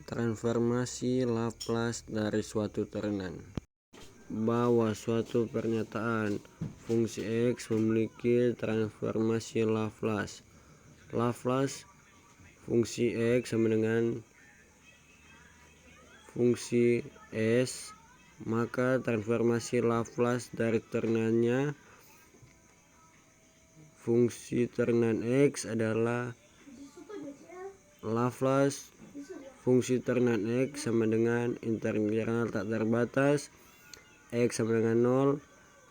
Transformasi Laplace dari suatu ternan. Bahwa suatu pernyataan fungsi X memiliki transformasi Laplace. Laplace fungsi X sama dengan fungsi S, maka transformasi Laplace dari ternannya fungsi ternan X adalah Laplace fungsi ternan X sama dengan integral tak terbatas X sama dengan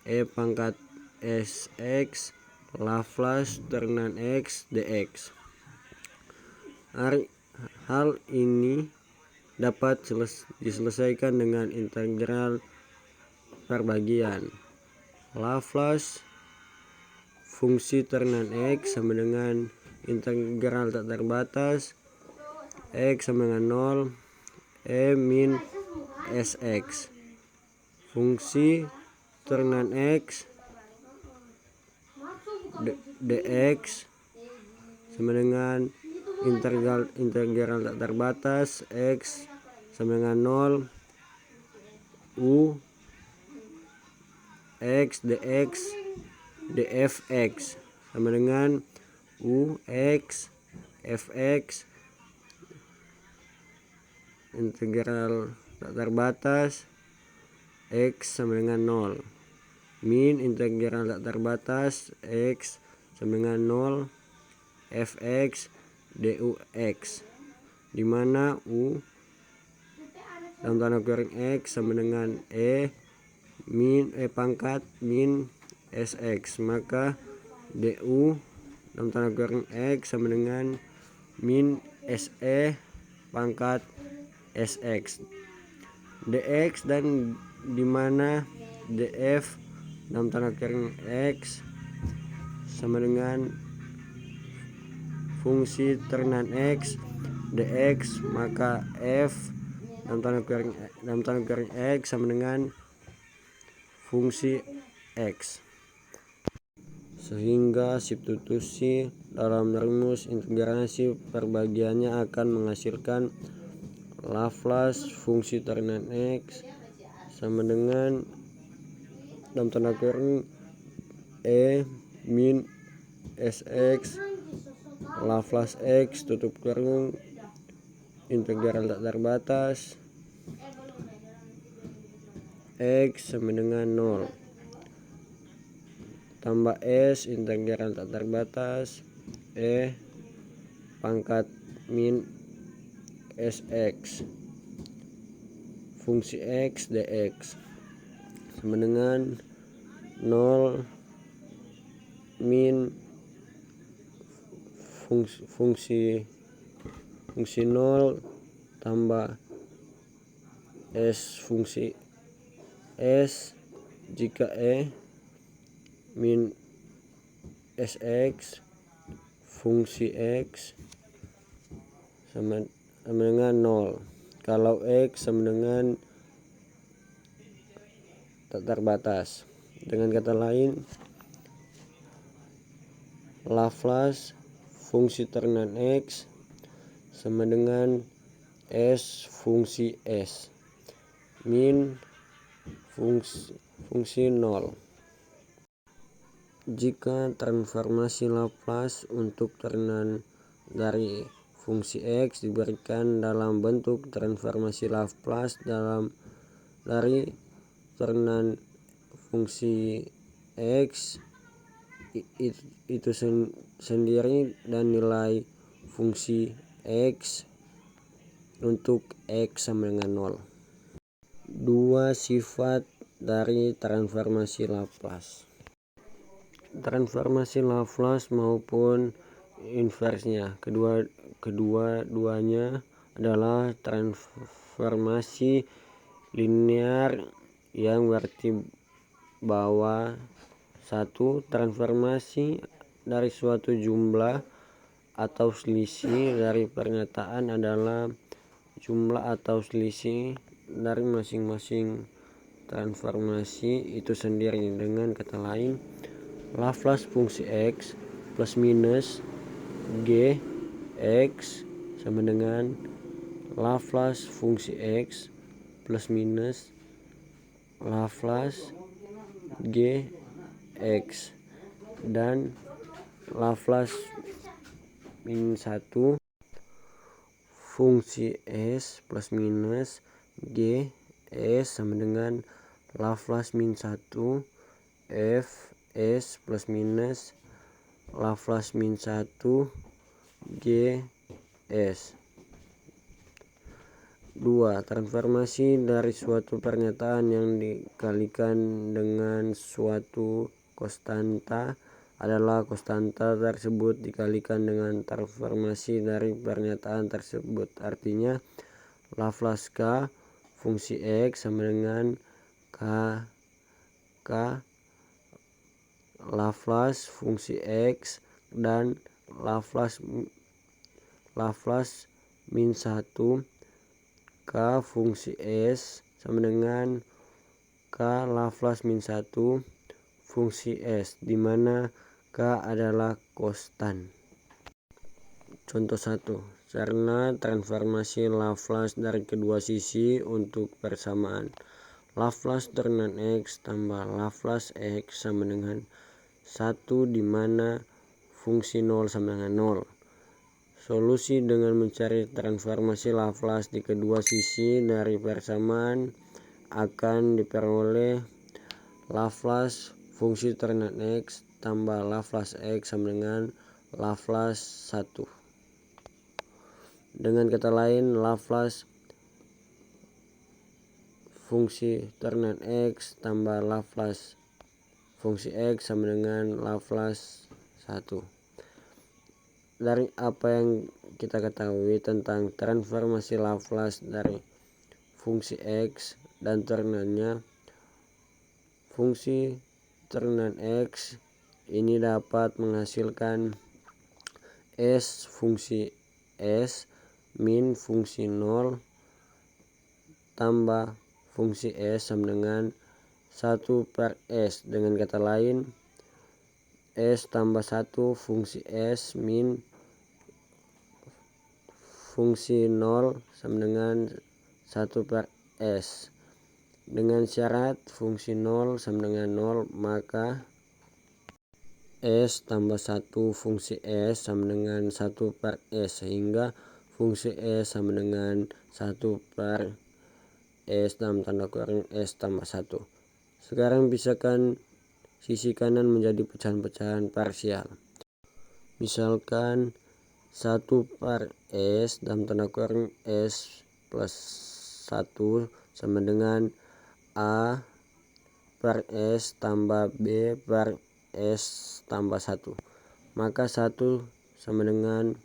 0 pangkat Sx Laplace ternan X dx. Hal ini dapat diselesaikan dengan integral perbagian. Laplace fungsi ternan X sama dengan integral tak terbatas X sama dengan 0 min Sx. Fungsi ternan X dx sama dengan integral tak terbatas X sama dengan 0 U X dx dfx sama dengan U X fx integral tak terbatas X sama dengan 0 min integral tak terbatas X sama dengan 0 fx dux, dimana U dalam tanda kurung X sama dengan pangkat min Sx, maka du dalam tanda kurung X sama dengan min Se pangkat Sx dx, dan dimana df dalam tanda kurung X sama dengan fungsi ternan X dx, maka f dalam tanda kurung X sama dengan fungsi X, sehingga substitusi dalam rumus integrasi perbagiannya akan menghasilkan Laplace fungsi ternan X sama dengan dalam tanda kurung min Sx Laplace X tutup kurung integral tak terbatas X sama dengan 0 tambah S integral tak terbatas pangkat min Sx fungsi X dx sama dengan 0 min fungsi 0 tambah S fungsi S jika min Sx fungsi X sama dengan 0 kalau X sama dengan tak terbatas. Dengan kata lain, Laplace fungsi ternan X sama dengan S fungsi S min fungsi 0. Jika transformasi Laplace untuk ternan dari fungsi X diberikan dalam bentuk transformasi Laplace dari ternan fungsi X itu sendiri dan nilai fungsi X untuk X sama dengan 0. Dua sifat dari transformasi Laplace. Transformasi Laplace maupun inversnya, kedua-duanya adalah transformasi linear yang berarti bahwa satu transformasi dari suatu jumlah atau selisih dari pernyataan adalah jumlah atau selisih dari masing-masing transformasi itu sendiri. Dengan kata lain, Laplace fungsi X plus minus G X sama dengan Laplace fungsi X plus minus Laplace G X dan Laplace min 1 fungsi S plus minus G S sama dengan Laplace min 1 F S plus minus Laplace min 1 G S. 2. Transformasi dari suatu pernyataan yang dikalikan dengan suatu konstanta adalah konstanta tersebut dikalikan dengan transformasi dari pernyataan tersebut. Artinya Laplace K fungsi X sama dengan K Laplace fungsi X dan Laplace min 1 K fungsi S sama dengan K Laplace min 1 fungsi S, di mana K adalah konstan. Contoh 1. Karena transformasi Laplace dari kedua sisi untuk persamaan. Laplace turunan X tambah Laplace X sama dengan 1, di mana fungsi 0 sama dengan 0. Solusi dengan mencari transformasi Laplace di kedua sisi dari persamaan akan diperoleh Laplace fungsi turunan X tambah Laplace X sama dengan Laplace 1. Dengan kata lain, Laplace fungsi turunan X tambah Laplace fungsi X sama dengan Laplace 1. Dari apa yang kita ketahui tentang transformasi Laplace dari fungsi X dan turunannya, fungsi turunan X ini dapat menghasilkan S fungsi S min fungsi 0 tambah fungsi S sama dengan 1 per S. Dengan kata lain, S tambah 1 fungsi S min fungsi 0 sama dengan 1 per S. Dengan syarat fungsi 0 sama dengan 0, maka S tambah 1 fungsi S sama dengan 1 per S, sehingga fungsi S sama dengan 1 per S dalam tanda kurung S tambah 1. Sekarang pisahkan sisi kanan menjadi pecahan-pecahan parsial. Misalkan 1 per S dalam tanda kurung S plus 1 sama dengan A per S tambah B per S tambah 1. Maka 1 sama dengan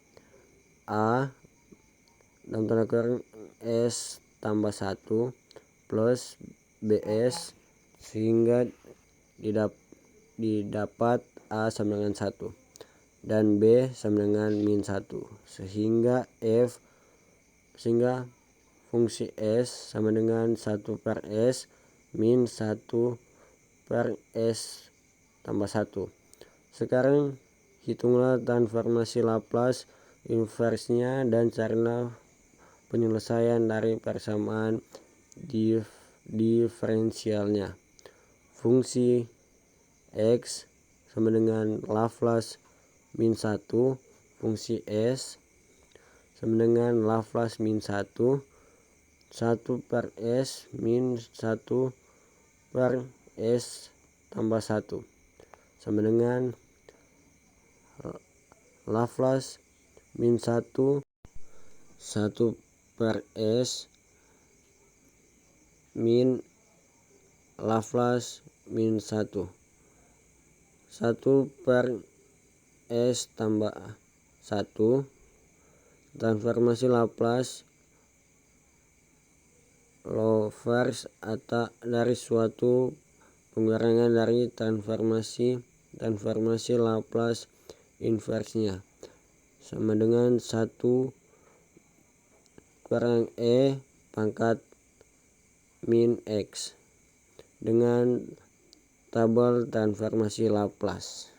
A dalam tanda kurung S tambah 1 plus BS, sehingga didapat A sama dengan 1 dan B sama dengan min 1, sehingga fungsi S sama dengan 1 per S min 1 per S tambah 1. Sekarang hitunglah transformasi Laplace inversnya dan carilah penyelesaian dari persamaan diferensialnya. Fungsi X sama dengan Laplace min 1 fungsi S sama dengan Laplace min 1 per S min 1 per S tambah 1 sama dengan Laplace min 1 per S min Laplace min 1 per S tambah 1. Transformasi Laplace Laplace atau dari suatu pengurangan dari transformasi Laplace inversnya sama dengan 1 kurang E pangkat min X dengan tabel transformasi Laplace.